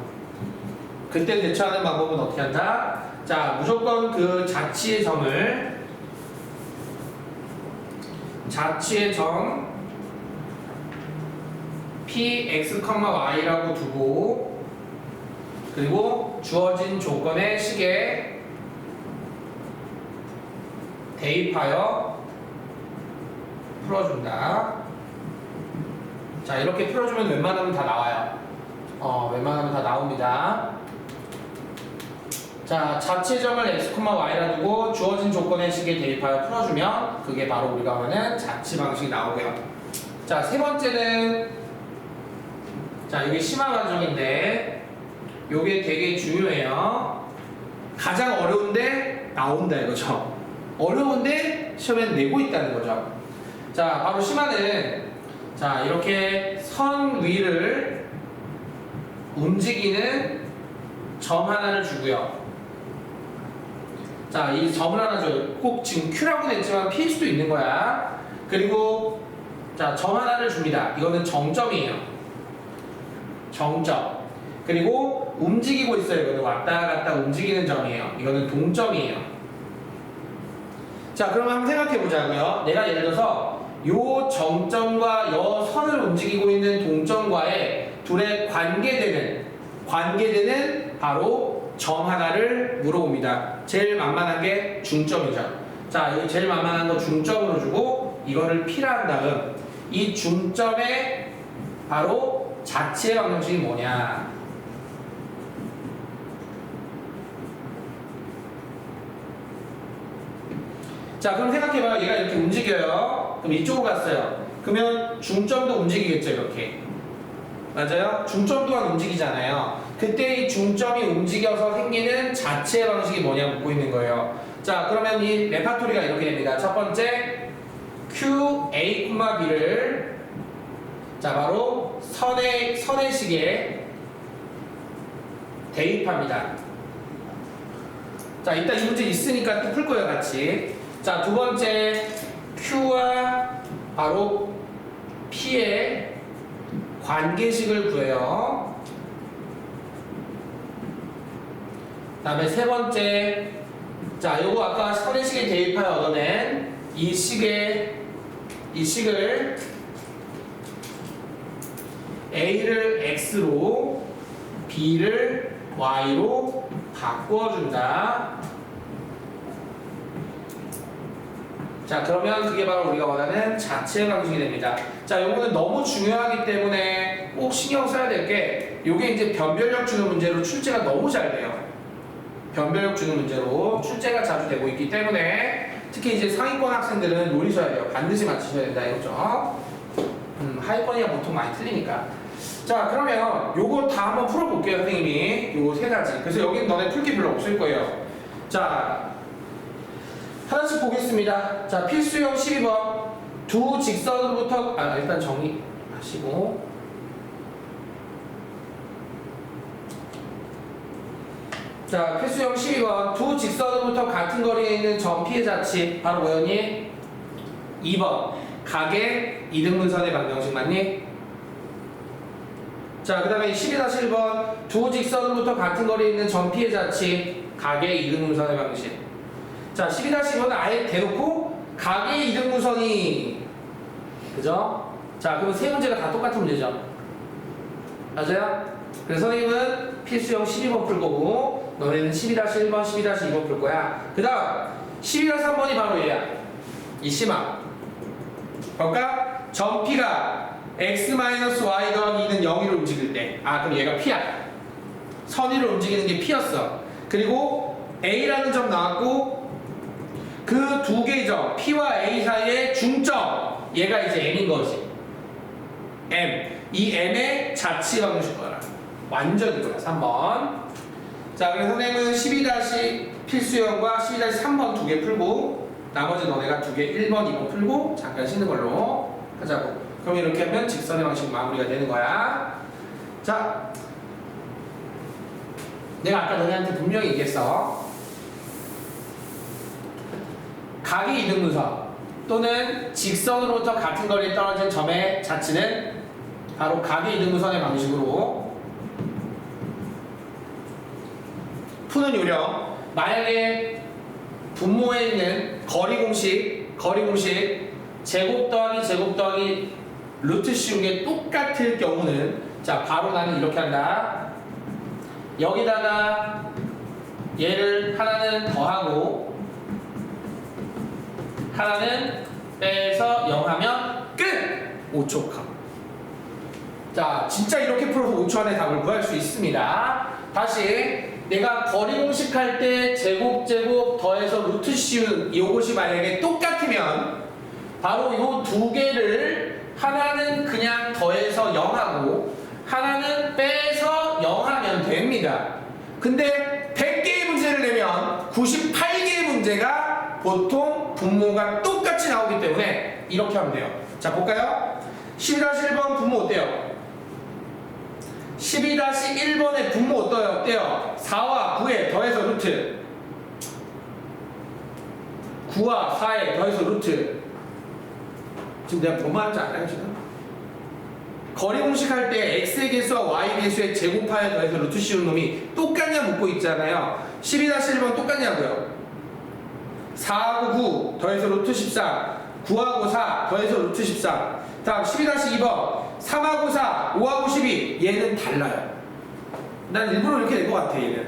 그때 대처하는 방법은 어떻게 한다? 자, 무조건 그 자치의 점 px, y라고 두고, 그리고 주어진 조건의 식에 대입하여 풀어준다. 자, 이렇게 풀어주면 웬만하면 다 나와요. 웬만하면 다 나옵니다. 자, 자체점을 x, y라 두고 주어진 조건의 식에 대입하여 풀어주면 그게 바로 우리가 말하는 자치 방식이 나오고요. 자, 세 번째는, 자, 이게 심화 과정인데 요게 되게 중요해요. 가장 어려운데 나온다 이거죠. 어려운데 시험에 내고 있다는 거죠. 자, 바로 심화는, 자, 이렇게 선 위를 움직이는 점 하나를 주고요. 자, 이 점을 하나 줘요. 꼭 지금 Q라고 됐지만 P일 수도 있는 거야. 그리고 자, 점 하나를 줍니다. 이거는 정점이에요. 정점. 그리고 움직이고 있어요. 이거는 왔다 갔다 움직이는 점이에요. 이거는 동점이에요. 자, 그러면 한번 생각해 보자고요. 내가 예를 들어서 요 정점과 요 선을 움직이고 있는 동점과의 둘의 관계되는 바로 점 하나를 물어봅니다. 제일 만만한 게 중점이죠. 자, 여기 제일 만만한 거 중점으로 주고 이거를 P라 한 다음 이 중점에 바로 자치의 방정식이 뭐냐? 자, 그럼 생각해봐요. 얘가 이렇게 움직여요. 그럼 이쪽으로 갔어요. 그러면 중점도 움직이겠죠, 이렇게. 맞아요? 중점 또한 움직이잖아요. 그때 이 중점이 움직여서 생기는 자체 방식이 뭐냐 묻고 있는 거예요. 자, 그러면 이 레파토리가 이렇게 됩니다. 첫 번째, Q, A, B를 자, 바로 선의식에 대입합니다. 자, 일단 이 문제 있으니까 또 풀 거예요, 같이. 자, 두 번째, Q와 바로 P의 관계식을 구해요. 그 다음에 세 번째, 자, 요거 아까 선의식에 대입하여 얻어낸 이 식을 A를 X로 B를 Y로 바꿔준다. 자, 그러면 그게 바로 우리가 원하는 자체 방식이 됩니다. 자, 요거는 너무 중요하기 때문에 꼭 신경 써야 될 게 요게 이제 변별력 주는 문제로 출제가 너무 잘 돼요. 변별력 주는 문제로 출제가 자주 되고 있기 때문에 특히 이제 상위권 학생들은 노리셔야 돼요. 반드시 맞히셔야 된다 이거죠. 하위권이야 보통 많이 틀리니까. 자, 그러면 요거 다 한번 풀어볼게요, 선생님이. 요거 세 가지. 그래서 여기는 너네 풀 게 별로 없을 거예요. 자, 하나씩 보겠습니다. 자, 필수형 12번. 두 직선으로부터, 일단 정리하시고. 자, 필수형 12번. 두 직선으로부터 같은 거리에 있는 점 P의 자치. 바로 뭐였니? 2번. 각의 이등분선의 방정식 맞니? 자, 그 다음에 12-1번. 두 직선으로부터 같은 거리에 있는 점 P의 자치. 각의 이등분선의 방식. 자, 12-1번은 아예 대놓고 각의 이등분선이, 그죠? 자, 그러면 세 문제가 다 똑같은 문제죠. 맞아요? 그래서 선생님은 필수형 12번 풀 거고, 너네는 12-1번, 12-2번 풀 거야. 그 다음 12-3번이 바로 얘야. 이 심화. 그러니까 점 P가 x-y 더하기 2는 0으로 움직일 때, 그럼 얘가 P야. 선위로 움직이는 게 P였어. 그리고 A라는 점 나왔고, 그 두 개의 점 P와 A 사이의 중점, 얘가 이제 M인 거지. M. 이 M의 자치 방정식 거야. 완전 이거야. 3번. 자, 그래서 선생님은 12- 필수형과 12-3번 두 개 풀고, 나머지 너네가 두 개 1번, 2번 풀고 잠깐 쉬는 걸로 하자고. 그럼 이렇게 하면 직선의 방식 마무리가 되는 거야. 자, 내가 아까 너네한테 분명히 얘기했어. 각의 이등분선 또는 직선으로부터 같은 거리에 떨어진 점의 자치는 바로 각의 이등분선의 방식으로 푸는 요령. 만약에 분모에 있는 거리 공식 제곱 더하기 루트 씌운 게 똑같을 경우는, 자, 바로 나는 이렇게 한다. 여기다가 얘를 하나는 더하고 하나는 빼서 0하면 끝! 5초 컷. 자, 진짜 이렇게 풀어서 5초 안에 답을 구할 수 있습니다. 다시 내가 거리 공식 할 때 제곱 더해서 루트 씌운 요것이 만약에 똑같으면 바로 요 두 개를 하나는 그냥 더해서 0하고 하나는 빼서 0하면 됩니다. 근데 100개의 문제를 내면 98개의 문제가 보통 분모가 똑같이 나오기 때문에 이렇게 하면 돼요. 자, 볼까요? 12-1번 분모 어때요? 12-1번의 분모 어때요? 4와 9에 더해서 루트, 9와 4에 더해서 루트. 지금 내가 뭐 말하는지 알아요, 지금? 거리 공식 할 때 x의 개수와 y 개수의 제곱하에 더해서 루트 씌운 놈이 똑같냐 묻고 있잖아요. 12-1번 똑같냐고요? 4하고 9 더해서 루트 13, 9하고 4 더해서 루트 13. 다음 12-2번 3하고 4, 5하고 12. 얘는 달라요. 난 일부러 이렇게 낼 것 같아, 얘는.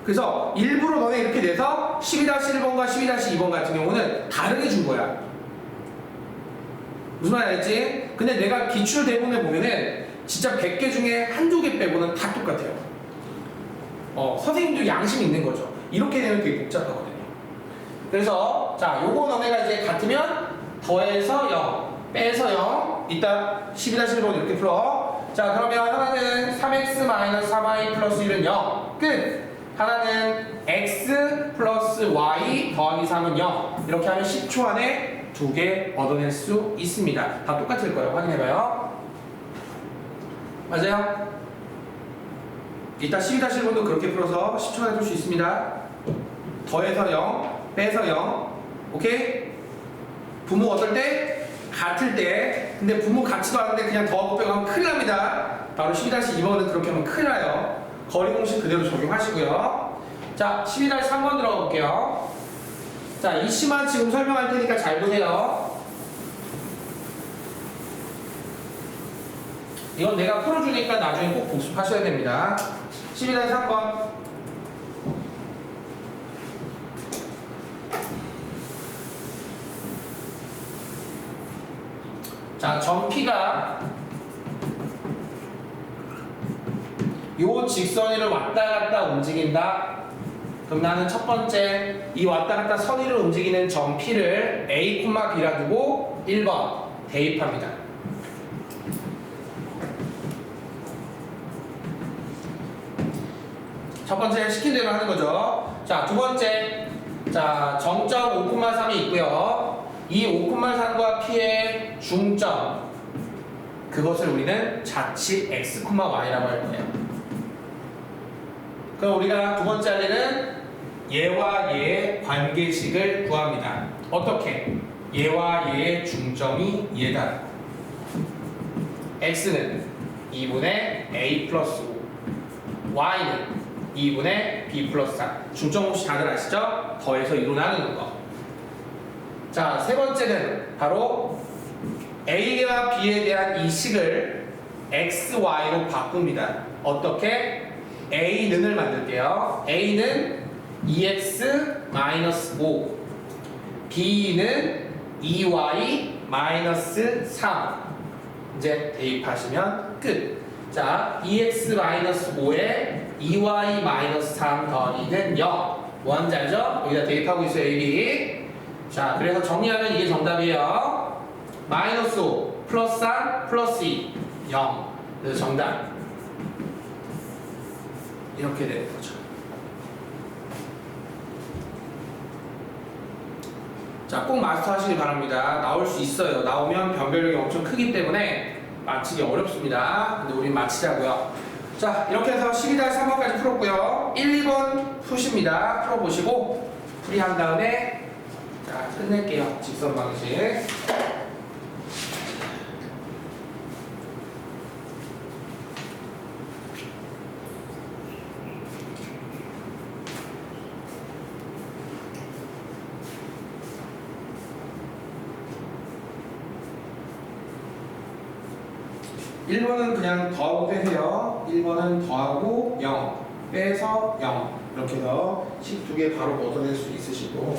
그래서 일부러 너네 이렇게 내서 12-1번과 12-2번 같은 경우는 다르게 준 거야. 무슨 말 알겠지? 근데 내가 기출 대본에 보면은 진짜 100개 중에 한두 개 빼고는 다 똑같아요. 선생님도 양심이 있는 거죠. 이렇게 되면 되게 복잡하거든요. 그래서 자, 요거 너네가 이제 같으면 더해서 0, 빼서 0. 이따 12-1번 이렇게 풀어. 자, 그러면 하나는 3x-4y 플러스 1은 0. 끝! 하나는 x 플러스 y 더하기 3은 0. 이렇게 하면 10초 안에 2개 얻어낼 수 있습니다. 다 똑같을 거예요. 확인해봐요. 맞아요? 이따 12-1번도 그렇게 풀어서 10초 안에 풀 수 있습니다. 더해서 0, 빼서 0. 오케이? 부모 어떨 때? 같을 때. 근데 부모 같지도 않은데 그냥 더하고 빼고 하면 큰일 납니다. 바로 12-2번은 그렇게 하면 큰일 나요. 거리 공식 그대로 적용하시고요. 자, 12-3번 들어가 볼게요. 자, 이 시만 지금 설명할 테니까 잘 보세요. 이건 내가 풀어주니까 나중에 꼭 복습하셔야 됩니다. 12-3번. 자, 점 P가 요 직선 위를 왔다 갔다 움직인다. 그럼 나는 첫 번째 이 왔다 갔다 선 위를 움직이는 점 P를 A, B라 두고 1번 대입합니다. 첫 번째 시킨 대로 하는 거죠. 자, 두 번째. 자, 정점 5,3이 있고요. 이 5,3과 P의 중점. 그것을 우리는 자칫 x, y라고 할 거예요. 그럼 우리가 두 번째 할 일은 얘와 얘의 관계식을 구합니다. 어떻게? 얘와 얘의 중점이 얘다. x는 2분의 a 플러스 5, y는 2분의 b 플러스 4. 중점 공식 다들 아시죠? 더해서 2로 나누는 거. 자, 세 번째는 바로 a와 b에 대한 이 식을 x, y로 바꿉니다. 어떻게? a는을 만들게요. a는 2x-5, b는 2y-3. 이제 대입하시면 끝. 자, 2x-5에 2y-3 더하기는 0. 뭐 하는지 알죠? 여기다 대입하고 있어요, a, b. 자, 그래서 정리하면 이게 정답이에요. 마이너스 5, 플러스 3, 플러스 2, 0. 그래서 정답. 이렇게 되는 거죠. 자, 꼭 마스터 하시기 바랍니다. 나올 수 있어요. 나오면 변별력이 엄청 크기 때문에 맞히기 어렵습니다. 근데 우린 맞히자고요. 자, 이렇게 해서 12-3번까지 풀었고요. 1, 2번 푸십니다. 풀어보시고 풀이한 다음에 자, 끝낼게요. 직선 방식. 1번은 그냥 더하고 빼세요. 1번은 더하고 0, 빼서 0. 이렇게 해서 식 두 개 바로 얻어낼 수 있으시고.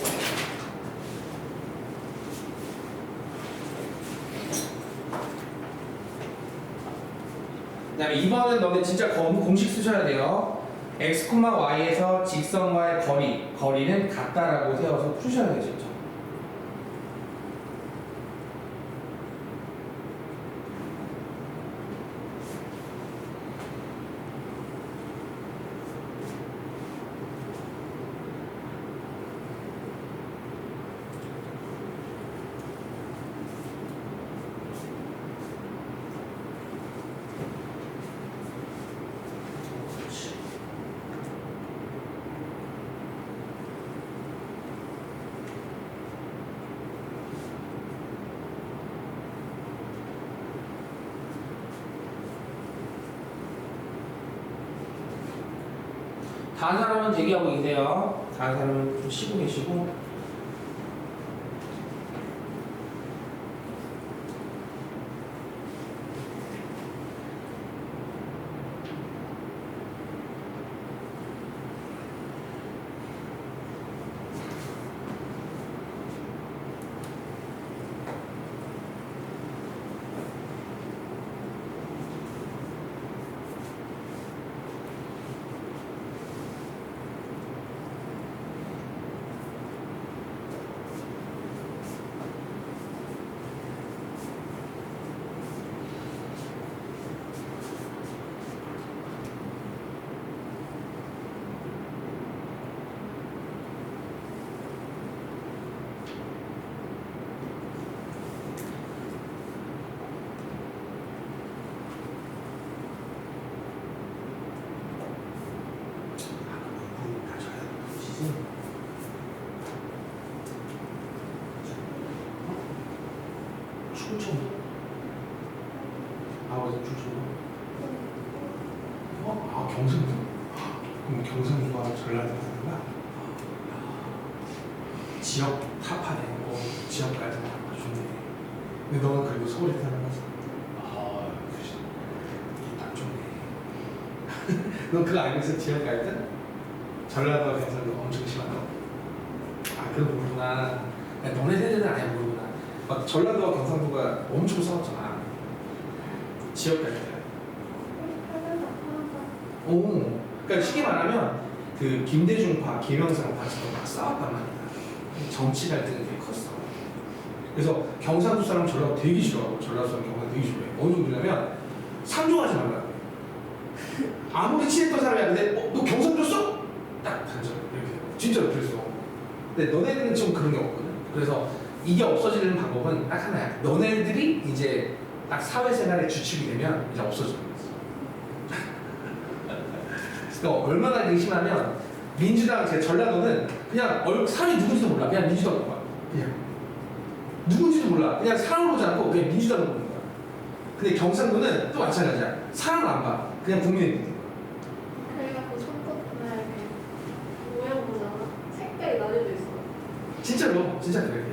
그 다음에 2번은 너네 진짜 공식 쓰셔야 돼요. x, y에서 직선과의 거리는 같다라고 세워서 푸셔야 되죠. 다른 사람은 대기하고 계세요. 다른 사람은 좀 쉬고 계시고. 충청도? 아버지 충청도? 경상도? 그럼 경상도가 전라도가 지역 타파네. 지역 갈등 좋네. 근데 너는 그래도 서울에 태어나서 그치. 딱 좋네. 너 그거 알고 있어? 지역 갈등? 전라도와 경상도 엄청 심하다고. 그거 모르구나. 너네 세대는 아예 모르구나. 막 전라도와 경상도가 엄청 싸웠잖아. 지역 갈등. 그러니까 쉽게 말하면 그 김대중파, 김영삼파처럼 막 싸웠단 말이야. 정치 갈등이 되게 컸어. 그래서 경상도 사람 전라도 되게 싫어하고 전라도 사람 경상도 되게 싫어해. 어느 정도냐면 상종하지 말라. 아무리 친했던 사람이야. 근데 너 경상도였어? 딱 단절. 이렇게. 진짜로 그랬어. 근데 너네들은 좀 그런 게 없거든. 그래서 이게 없어지는 방법은 딱 하나야. 너네들이 이제 딱 사회생활의 주축이 되면 이제 없어지는 거지. 그러니까 얼마나 이게 심하면 민주당 제 전라도는 그냥 사람이 누군지도 몰라. 그냥 민주당 거야. 그냥 누군지도 몰라. 그냥 사람을 보지 않고 그냥 민주당을 보는 거야. 근데 경상도는 또 마찬가지야. 사람을 안 봐. 그냥 국민을 보는 거야. 그래갖고 선거날 모양 보잖아. 색깔이 나뉘어져 있어. 진짜로 진짜 그래.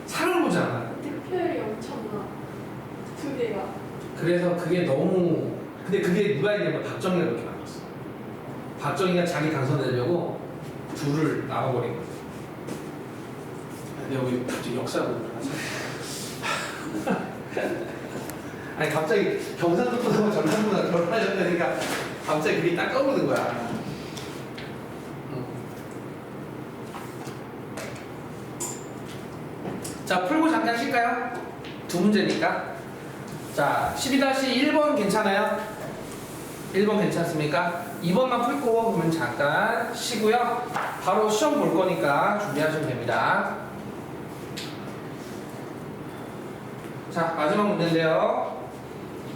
사람을 보지 않아. 득표율이 엄청나. 두 개가. 그래서 그게 너무 근데 그게 누가 얘기하면 박정희가 그렇게 만들었어. 박정희가 자기 당선되려고 둘을 나눠버린 거지. 내가 왜 갑자기 역사를 보는 아니 갑자기 경상도보다 전라도보다 결혼하셨다니까 갑자기 그게 딱 떠오르는 거야. 자 풀고 잠깐 쉴까요? 두 문제니까. 자 12-1번 괜찮아요? 1번 괜찮습니까? 2번만 풀고 그러면 잠깐 쉬고요. 바로 시험 볼 거니까 준비하시면 됩니다. 자 마지막 문제인데요.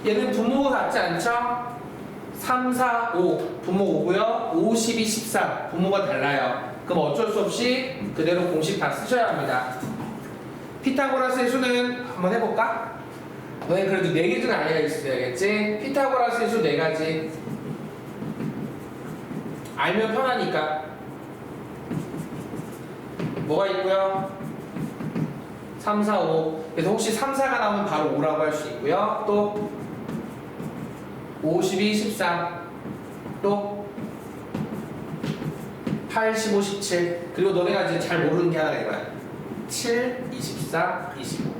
얘는 분모가 같지 않죠? 3, 4, 5 분모 5고요. 5, 12, 14 분모가 달라요. 그럼 어쩔 수 없이 그대로 공식 다 쓰셔야 합니다. 피타고라스의 수는 한번 해볼까? 너희 그래도 4개는 알려 있어야겠지? 피타고라스의 수 4가지 알면 편하니까. 뭐가 있고요? 3, 4, 5 그래서 혹시 3, 4가 나오면 바로 5라고 할 수 있고요. 또 5, 12, 13 또 8, 15, 17 그리고 너네가 이제 잘 모르는 게 하나 이거야. 7, 24, 25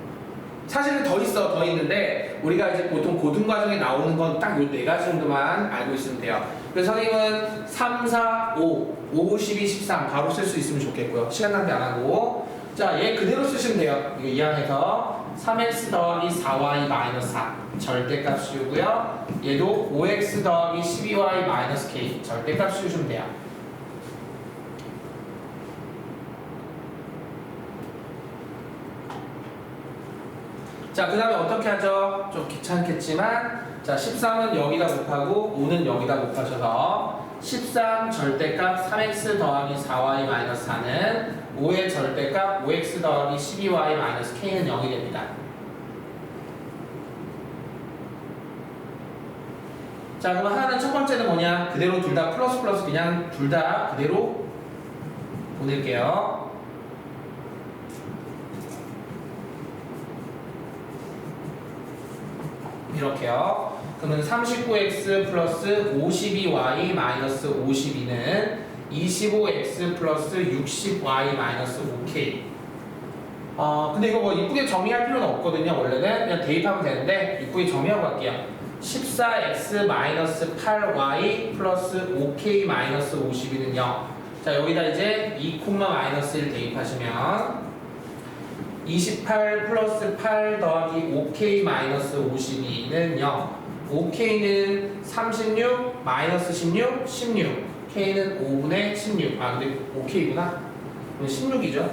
사실은 더 있어. 더 있는데 우리가 이제 보통 고등과정에 나오는 건 딱 요 4가지 정도만 알고 있으면 돼요. 그래서 선생님은 3, 4, 5, 5, 12, 13 바로 쓸 수 있으면 좋겠고요. 시간 낭비 안 하고. 자, 얘 그대로 쓰시면 돼요. 이거 이항에서 3x 더하기 4y 마이너스 4 절대값 씌우고요. 얘도 5x 더하기 12y 마이너스 k 절대값 씌우시면 돼요. 자, 그 다음에 어떻게 하죠? 좀 귀찮겠지만 자, 13은 여기다 곱하고 5는 여기다 곱하셔서 13 절대값 3x 더하기 4y 마이너스 4는 5의 절대값 5x 더하기 12y 마이너스 k는 0이 됩니다. 자, 그럼 하나는 첫 번째는 뭐냐? 그대로 둘 다 플러스 플러스 그냥 둘 다 그대로 보낼게요. 이렇게요. 그러면 39x 플러스 52y 마이너스 52는 25x 플러스 60y 마이너스 5k. 근데 이거 뭐 이쁘게 정의할 필요는 없거든요. 원래는 그냥 대입하면 되는데 이쁘게 정의하고 갈게요. 14x 마이너스 8y 플러스 5k 마이너스 52는 0. 자, 여기다 이제 2, 마이너스 1 대입하시면 28 플러스 8 더하기 5k 마이너스 52는 0. 5k는 36 마이너스 16 16 k는 5분의 16. 근데 5k구나. 16이죠.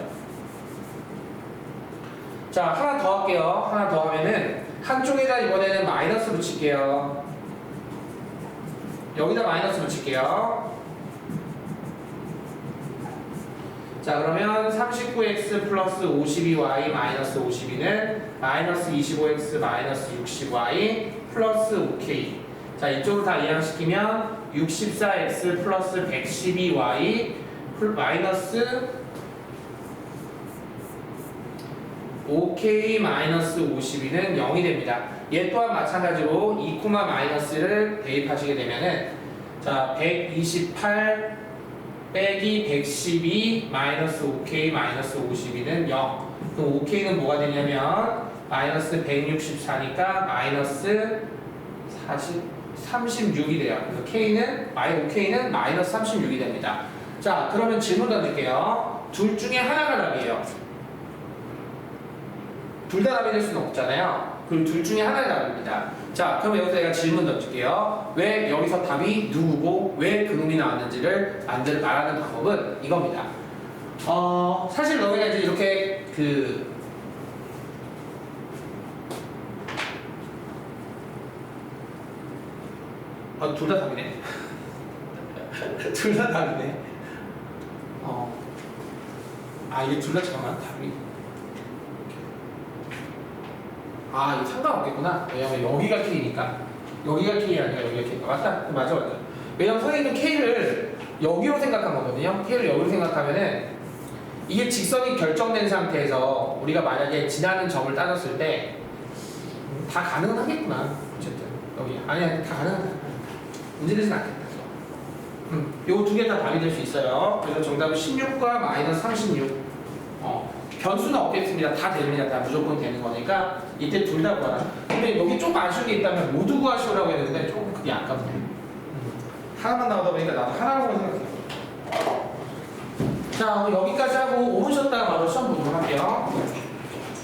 자, 하나 더 할게요. 하나 더 하면은 한쪽에다 이번에는 마이너스 붙일게요. 여기다 마이너스 붙일게요. 자 그러면 39x 플러스 52y 마이너스 52는 마이너스 25x 마이너스 60y 플러스 5k. 자 이쪽으로 다 이항시키면 64x 플러스 112y 마이너스 5k 마이너스 52는 0이 됩니다. 얘 또한 마찬가지로 2, 마이너스를 대입하시게 되면은 자 128 빼기 112 마이너스 5k 마이너스 52는 0. 그럼 5k는 뭐가 되냐면 마이너스 164니까 마이너스 36이 돼요. 그래서 k는 5k는 마이너스 36이 됩니다. 자 그러면 질문 던질게요. 둘 중에 하나가 답이에요. 둘 다 답이 될 수는 없잖아요. 그럼 둘 중에 하나가 답입니다. 자 그럼 여기서 내가 질문 던질게요. 왜 여기서 답이 누구고 왜 그놈이 나왔는지를 말하는 방법은 이겁니다. 사실 너희가 이제 이렇게 둘 다 답이네. 둘 다 답이네. 이게 둘 다 잠깐만 답이. 이거 상관없겠구나. 왜냐면 여기가 K니까. 여기가 K이 아니라 여기가 K니까. 맞다? 맞아. 왜냐면 선생님은 K를 여기로 생각한 거거든요. K를 여기로 생각하면은 이게 직선이 결정된 상태에서 우리가 만약에 지나는 점을 따졌을 때 다 가능은 하겠구나. 어쨌든 여기 아니야 다 가능하다. 문제되진 않겠다. 요 두 개 다 답이 될 수 있어요. 그래서 정답은 16과 마이너스 36. 변수는 없겠습니다. 다 됩니다. 다 무조건 되는 거니까 이때 둘 다 구하라. 근데 여기 조금 아쉬운 게 있다면 모두 구하시라고 했는데 조금 그게 아깝네. 하나만 나오다 보니까 나도 하나라고 생각해요. 자, 여기까지 하고 5분 쉬었다가 바로 시험 보도록 할게요.